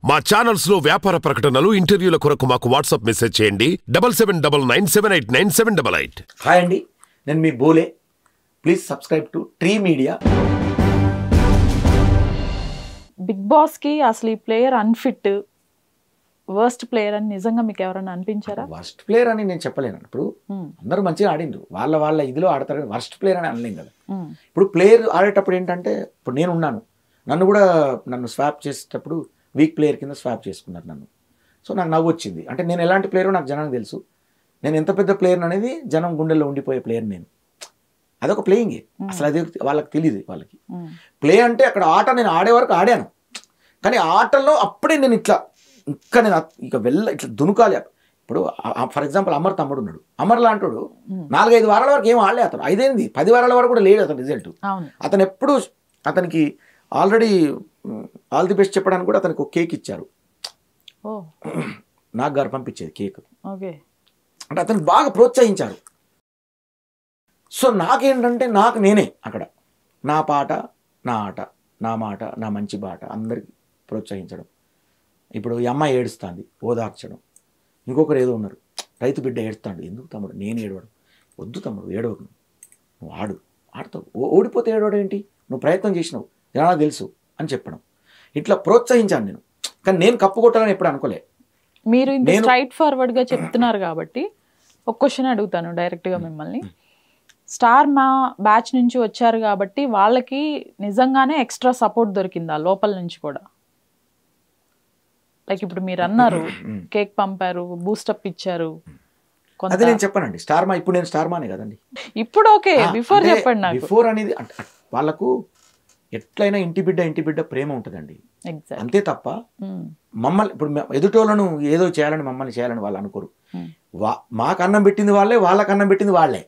మా ఛానల్స్ లో వ్యాపార ప్రకటనలు ఇంటర్వ్యూల కొరకు మాకు వాట్సాప్ మెసేజ్ చేయండి 7799978978. హాయ్ అండి, నేను మీ బోలే. Please subscribe to tree media. Bigg Boss కి అసలు ఈ ప్లేయర్ అన్ఫిట్, వర్స్ట్ ప్లేయర్ అని నిజంగా మీకు ఎవరైనా అనిపించారా? వర్స్ట్ ప్లేయర్ అని నేను చెప్పలేను. ఇప్పుడు అందరూ మంచిగా ఆడిండ్రు, వాళ్ళ ఇదిలో ఆడతారు కానీ వర్స్ట్ ప్లేయర్ అని అనలేం కదా. ఇప్పుడు ప్లేయర్ ఆడేటప్పుడు ఏంటంటే, ఇప్పుడు నేను ఉన్నాను, నన్ను స్వాప్ చేసేటప్పుడు వీక్ ప్లేయర్ కింద స్వాప్ చేసుకున్నారు నన్ను. సో నాకు నవ్వు వచ్చింది. అంటే నేను ఎలాంటి ప్లేయరో నాకు జనానికి తెలుసు, నేను ఎంత పెద్ద ప్లేయర్ అనేది జనం గుండెల్లో ఉండిపోయే ప్లేయర్ నేను. అదొక ప్లేయింగే, అసలు అది వాళ్ళకి తెలియదు. వాళ్ళకి ప్లే అంటే అక్కడ ఆట నేను ఆడే వరకు ఆడాను, కానీ ఆటల్లో అప్పుడే నేను ఇట్లా నేను ఇక ఇట్లా దునుకాలి. ఇప్పుడు ఫర్ ఎగ్జాంపుల్ అమర్ తమ్ముడు ఉన్నాడు, అమర్ లాంటాడు 4-5 వారాల వరకు ఏం ఆడలే అతను, 5-10 వారాల వరకు కూడా లేడు అతను రిజల్ట్. అతను ఎప్పుడు అతనికి ఆల్రెడీ ఆల్ ది బెస్ట్ చెప్పడానికి కూడా అతనికి ఒక కేక్ ఇచ్చారు, నాకు గారు పంపించేది కేక్. అంటే అతనికి బాగా ప్రోత్సహించారు. సో నాకేంటంటే నేనే అక్కడ నా పాట, నా ఆట, నా మాట, నా మంచి బాట అందరికి ప్రోత్సహించడం. ఇప్పుడు ఈ అమ్మాయి ఏడుస్తుంది, ఓదార్చడం. ఇంకొకరు ఏదో ఉన్నారు, రైతు బిడ్డ ఏడుస్తాడు, ఎందుకు తమ్ముడు నేను ఏడవడం, వద్దు తమ్ముడు ఏడవకు, నువ్వు ఆడుతావు, ఓడిపోతే ఏడవడం ఏంటి, నువ్వు ప్రయత్నం చేసినావు, జనాలకు తెలుసు అని చెప్పడం. ఇట్లా ప్రోత్సహించాను నేను, కానీ నేను కప్పు కొట్టాలని ఎప్పుడు అనుకోలే. మీరు ఇంత స్ట్రైట్ ఫార్వర్డ్ గా చెప్తున్నారు కాబట్టి ఒక క్వశ్చన్ అడుగుతాను డైరెక్ట్ గా మిమ్మల్ని. స్టార్ మా బ్యాచ్ నుంచి వచ్చారు కాబట్టి వాళ్ళకి నిజంగానే ఎక్స్ట్రా సపోర్ట్ దొరికిందా లోపల నుంచి కూడా? లైక్ ఇప్పుడు మీరు అన్నారు కేక్ పంపారు, బూస్టప్ ఇచ్చారు. అదే నేను చెప్పానండి, స్టార్ మా. ఇప్పుడు నేను స్టార్ మానే కదండి. ఇప్పుడు ఓకే, బిఫోర్ చెప్పండి నాకు. బిఫోర్ అనేది వాళ్ళకు ఎట్లయినా ఇంటి బిడ్డ ప్రేమ ఉంటుందండి, అంతే తప్ప మమ్మల్ని ఇప్పుడు ఎదుటోళ్ళను ఏదో చేయాలని మమ్మల్ని చేయాలని వాళ్ళు అనుకోరు. మాకు అన్నం పెట్టింది వాళ్ళే, వాళ్ళకి అన్నం పెట్టింది వాళ్ళే.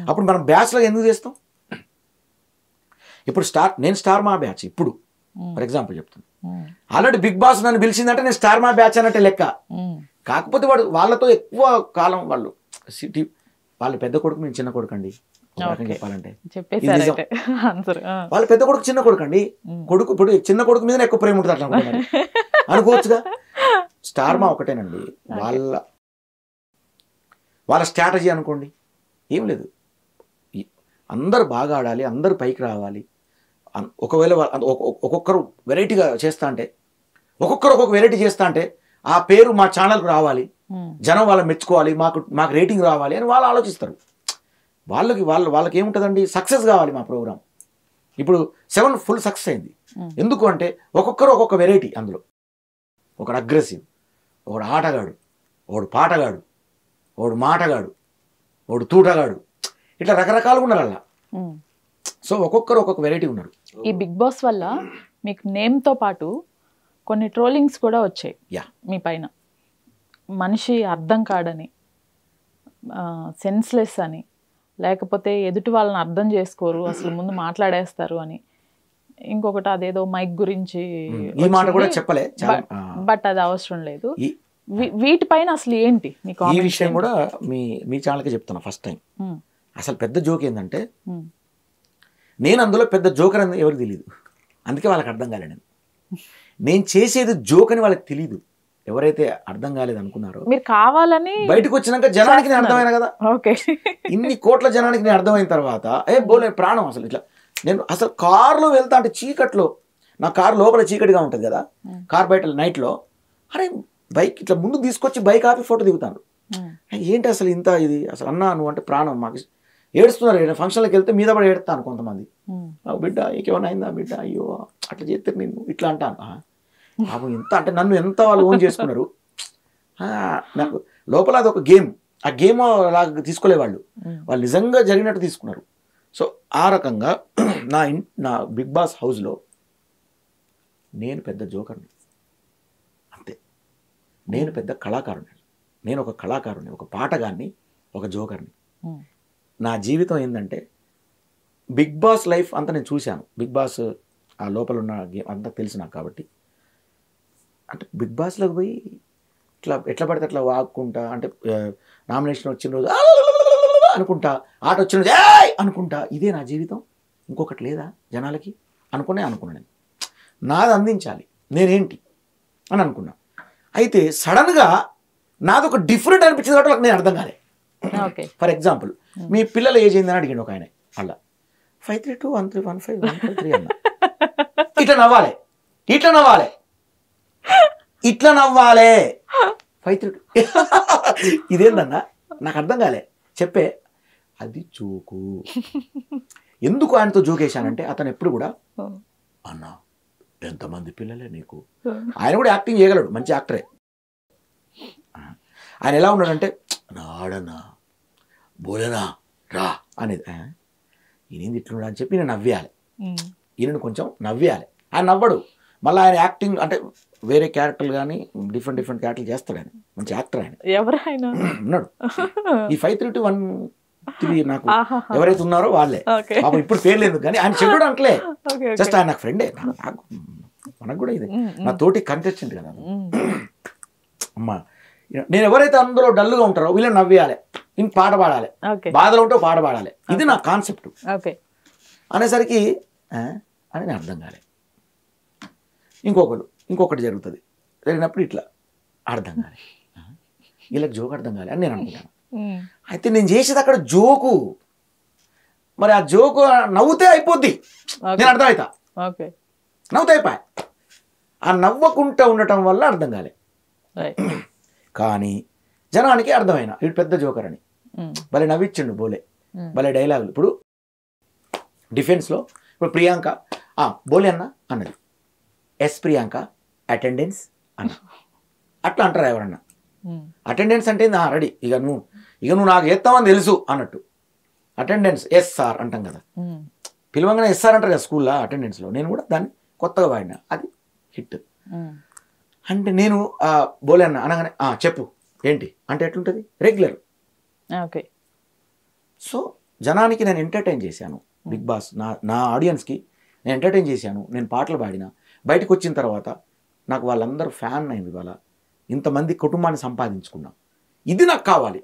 అప్పుడు మనం బ్యాచ్లో ఎందుకు చేస్తాం? ఇప్పుడు నేను స్టార్ మా బ్యాచ్. ఇప్పుడు ఫర్ ఎగ్జాంపుల్ చెప్తాను, ఆల్రెడీ బిగ్ బాస్ నన్ను పిలిచిందంటే నేను స్టార్ మా బ్యాచ్ అన్నట్టే లెక్క. కాకపోతే వాళ్ళతో ఎక్కువ కాలం వాళ్ళ పెద్ద కొడుకు, నేను చిన్న కొడుకు అండి చెప్పాలంటే. వాళ్ళ పెద్ద కొడుకు చిన్న కొడుకు అండి. ఇప్పుడు చిన్న కొడుకు మీద ఎక్కువ ప్రేమ ఉంటుంది అట్లా అనుకోవచ్చుగా. స్టార్ మా ఒకటేనండి, వాళ్ళ స్ట్రాటజీ అనుకోండి, ఏం లేదు. అందరు బాగా ఆడాలి, అందరు పైకి రావాలి. ఒకవేళ ఒక్కొక్కరు వెరైటీగా చేస్తా అంటే, ఒక్కొక్కరు ఒక్కొక్క వెరైటీ చేస్తా అంటే ఆ పేరు మా ఛానల్కి రావాలి, జనం వాళ్ళని మెచ్చుకోవాలి, మాకు రేటింగ్ రావాలి అని వాళ్ళు ఆలోచిస్తారు. వాళ్ళకి ఏముంటుందండి, సక్సెస్ కావాలి మా ప్రోగ్రామ్. ఇప్పుడు 7 ఫుల్ సక్సెస్ అయింది. ఎందుకు అంటే ఒక్కొక్కరు ఒక్కొక్క వెరైటీ. అందులో ఒకడు అగ్రెసివ్, ఒకడు ఆటగాడు, ఒకడు పాటగాడు, ఒకడు మాటగాడు, ఒకడు తూటగాడు, ఇట్లా రకరకాలుగా ఉన్నారు అలా. సో ఒక్కొక్కరు ఒక్కొక్క వెరైటీ ఉన్నారు. ఈ బిగ్ బాస్ వల్ల మీకు నేమ్తో పాటు కొన్ని ట్రోలింగ్స్ కూడా వచ్చాయి మీ పైన. మనిషి అర్థం కాడని, సెన్స్లెస్ అని, లేకపోతే ఎదుటి వాళ్ళని అర్థం చేసుకోరు, అసలు ముందు మాట్లాడేస్తారు అని. ఇంకొకటి అదేదో మైక్ గురించి, ఈ మాట కూడా చెప్పలే, బట్ అది అవసరం లేదు. వీటిపైన అసలు ఏంటి మీకు? ఈ విషయం కూడా మీ ఛానల్కి చెప్తున్నా ఫస్ట్ టైం. అసలు పెద్ద జోక్ ఏంటంటే, నేను అందులో పెద్ద జోకర్ అని ఎవరికి తెలియదు, అందుకే వాళ్ళకి అర్థం కాలేదు. నేను చేసేది జోక్ అని వాళ్ళకి తెలియదు. ఎవరైతే అర్థం కాలేదు అనుకున్నారో, మీరు కావాలని బయటకు వచ్చినాక జనానికి నేను అర్థమైన కదా, ఇన్ని కోట్ల జనానికి నేను అర్థమైన తర్వాత బోలే ప్రాణం అసలు. ఇట్లా నేను అసలు కారులో వెళ్తా అంటే చీకట్లో, నా కారు లోపల చీకటిగా ఉంటుంది కదా, కార్ బయట నైట్లో, అరే బైక్ ఇట్లా ముందు తీసుకొచ్చి బైక్ ఆపి ఫోటో దిగుతాను. ఏంటి అసలు ఇంత ఇది అసలు అన్నా, నువ్వు అంటే ప్రాణం. మాకు ఏడుస్తున్నారు, ఫంక్షన్లకు వెళ్తే మీద పడి ఏడుతాను కొంతమంది, బిడ్డ ఇంకేమైనా అయిందా బిడ్డ, అయ్యో అట్లా చేస్తే నేను ఇట్లా అంటాను. బాబు ఎంత అంటే నన్ను ఎంత వాళ్ళు ఓన్ చేసుకున్నారు. నాకు లోపల అది ఒక గేమ్, ఆ గేమ్ లాగా తీసుకోలేవాళ్ళు, వాళ్ళు నిజంగా జరిగినట్టు తీసుకున్నారు. సో ఆ రకంగా నా బిగ్ బాస్ హౌస్లో నేను పెద్ద జోకర్ని, అంతే. నేను పెద్ద కళాకారుని, నేను ఒక కళాకారుని, ఒక పాటగాన్ని, ఒక జోకర్ని. నా జీవితం ఏంటంటే, బిగ్ బాస్ లైఫ్ అంతా నేను చూశాను. బిగ్ బాస్ ఆ లోపల ఉన్న గేమ్ అంతా తెలుసు నాకు. కాబట్టి అంటే బిగ్ బాస్లోకి పోయి ఎట్లా పడితే అట్లా వాక్కుంటా, అంటే నామినేషన్ వచ్చిన రోజు అనుకుంటా, ఆట వచ్చిన రోజు అనుకుంటా, ఇదే నా జీవితం, ఇంకొకటి లేదా జనాలకి అనుకున్నాను. నాది అందించాలి, నేనేంటి అని అనుకున్నా. అయితే సడన్గా నాదొక డిఫరెంట్ అనిపించింది కాబట్టి నాకు నేను అర్థం కాలే. ఫర్ ఎగ్జాంపుల్ మీ పిల్లల ఏజ్ ఏందని అడిగిండు ఒక ఆయన, అలా 5321315153 అన్న. ఇట్లా నవ్వాలి, ఇట్లా నవ్వాలి, ఇట్లా నవ్వాలి. 53 ఇదేందన్నా నాకు అర్థం కాలే. చెప్పే అది జోకు. ఎందుకు ఆయనతో జోకేశానంటే అతను ఎప్పుడు కూడా అన్న ఎంతమంది పిల్లలే నీకు. ఆయన కూడా యాక్టింగ్ చేయగలడు, మంచి యాక్టరే. ఆయన ఎలా ఉన్నాడంటే నాడనా బోలేనా రా అనేది. ఈయన ఇట్లున్నాడు అని చెప్పి నేను నవ్వేయాలి, ఈయనను కొంచెం నవ్వేయాలి. ఆయన నవ్వడు, మళ్ళీ ఆయన యాక్టింగ్ అంటే వేరే క్యారెక్టర్లు కానీ డిఫరెంట్ క్యారెక్టర్లు చేస్తాడు. ఆయన మంచి యాక్టర్. ఆయన ఎవరైనా ఉన్నాడు. ఈ 5321 నాకు ఎవరైతే ఉన్నారో వాళ్ళే. పాపం ఇప్పుడు పేర్లు ఎందుకు కానీ ఆయన చెడు అంటలే, జస్ట్ ఆయన నాకు ఫ్రెండే. నాకు మనకు కూడా ఇది నా తోటి కంటెస్టెంట్ కదా అమ్మా. నేను ఎవరైతే అందులో డల్గా ఉంటారో వీళ్ళని నవ్వేయాలి, ఇంక పాట పాడాలి, బాధలో ఉంటే పాట పాడాలి. ఇది నా కాన్సెప్ట్ అనేసరికి అని నేను అర్థం కాలే. ఇంకొకటి జరుగుతుంది, జరిగినప్పుడు ఇట్లా అర్థం కాలే, వీళ్ళకి జోక్ అర్థం కాలే అని నేను అనుకుంటాను. అయితే నేను చేసేది అక్కడ జోకు, మరి ఆ జోకు నవ్వుతే అయిపోద్ది, నేను అర్థమవుతా, నవ్వుతే అయిపోయా. ఆ నవ్వకుంటా ఉండటం వల్ల అర్థం కాలే. కానీ జనానికి అర్థమైనా వీడు పెద్ద జోకర్ అని. భలే నవ్విచ్చిండు బోలే, భలే డైలాగులు. ఇప్పుడు డిఫెన్స్లో ఇప్పుడు ప్రియాంక బోలే అన్న అన్నది, ఎస్ ప్రియాంక అటెండెన్స్ అన్న. అట్లా అంటారా ఎవరన్నా? అటెండెన్స్ అంటే రెడీ, ఇక నువ్వు నాకు ఎత్తామని తెలుసు అన్నట్టు. అటెండెన్స్ ఎస్ సార్ అంటాం కదా, పిలవంగానే ఎస్ సార్ అంటారు కదా స్కూల్లో అటెండెన్స్లో. నేను కూడా దాన్ని కొత్తగా వాడినా, అది హిట్. అంటే నేను బోలే అన్న అనగానే చెప్పు ఏంటి అంటే ఎట్లుంటుంది రెగ్యులర్. ఓకే. సో జనానికి నేను ఎంటర్టైన్ చేశాను, బిగ్ బాస్ నా ఆడియన్స్కి నేను ఎంటర్టైన్ చేశాను. నేను పాటలు పాడినా, బయటకు వచ్చిన తర్వాత నాకు వాళ్ళందరూ ఫ్యాన్ అయింది. ఇవాళ ఇంతమంది కుటుంబాన్ని సంపాదించుకున్నాం. ఇది నాకు కావాలి.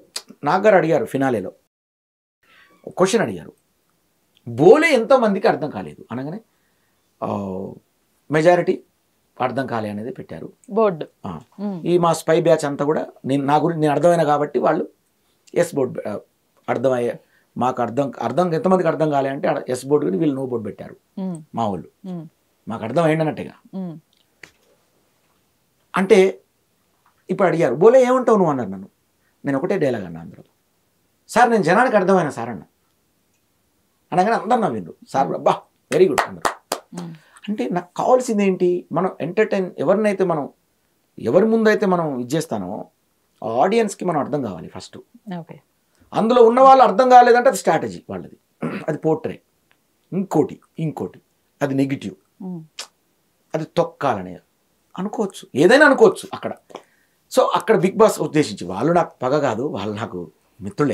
నాగారు అడిగారు ఫినాలేలో క్వశ్చన్ అడిగారు, బోలే ఎంతోమందికి అర్థం కాలేదు అనగానే మెజారిటీ అర్థం కాలే అనేది పెట్టారు బోర్డు. ఈ మా స్పై బ్యాచ్ అంతా కూడా నా గురించి నేను అర్థమైనా కాబట్టి వాళ్ళు ఎస్ బోర్డు అర్థమయ్యే, మాకు అర్థం ఎంతమందికి అర్థం కాలే అంటే ఎస్ బోర్డు కానీ వీళ్ళు నో బోర్డు పెట్టారు మా వాళ్ళు. మాకు అర్థం అయిందన్నట్టుగా. అంటే ఇప్పుడు అడిగారు బోలే ఏమంటావు నువ్వు అన్నారు నన్ను. నేను ఒకటే డైలాగ్ అన్నా అందరూ, సార్ నేను జనానికి అర్థమైనా సార్ అన్న. అనగానే అందరు నవ్విండ్రు, సార్ అబ్బా వెరీ గుడ్ అందరు. అంటే నాకు కావాల్సింది ఏంటి, మనం ఎంటర్టైన్ ఎవరినైతే మనం ఎవరి ముందైతే మనం ఇది చేస్తానో ఆడియన్స్కి మనం అర్థం కావాలి ఫస్ట్. అందులో ఉన్న వాళ్ళు అర్థం కాలేదంటే అది స్ట్రాటజీ వాళ్ళది, అది పోర్ట్రే. ఇంకోటి అది నెగిటివ్, అది తొక్కాలనే అనుకోవచ్చు, ఏదైనా అనుకోవచ్చు అక్కడ. సో అక్కడ బిగ్ బాస్ ఉద్దేశించి వాళ్ళు నాకు పగ కాదు, వాళ్ళు నాకు మిత్రులే.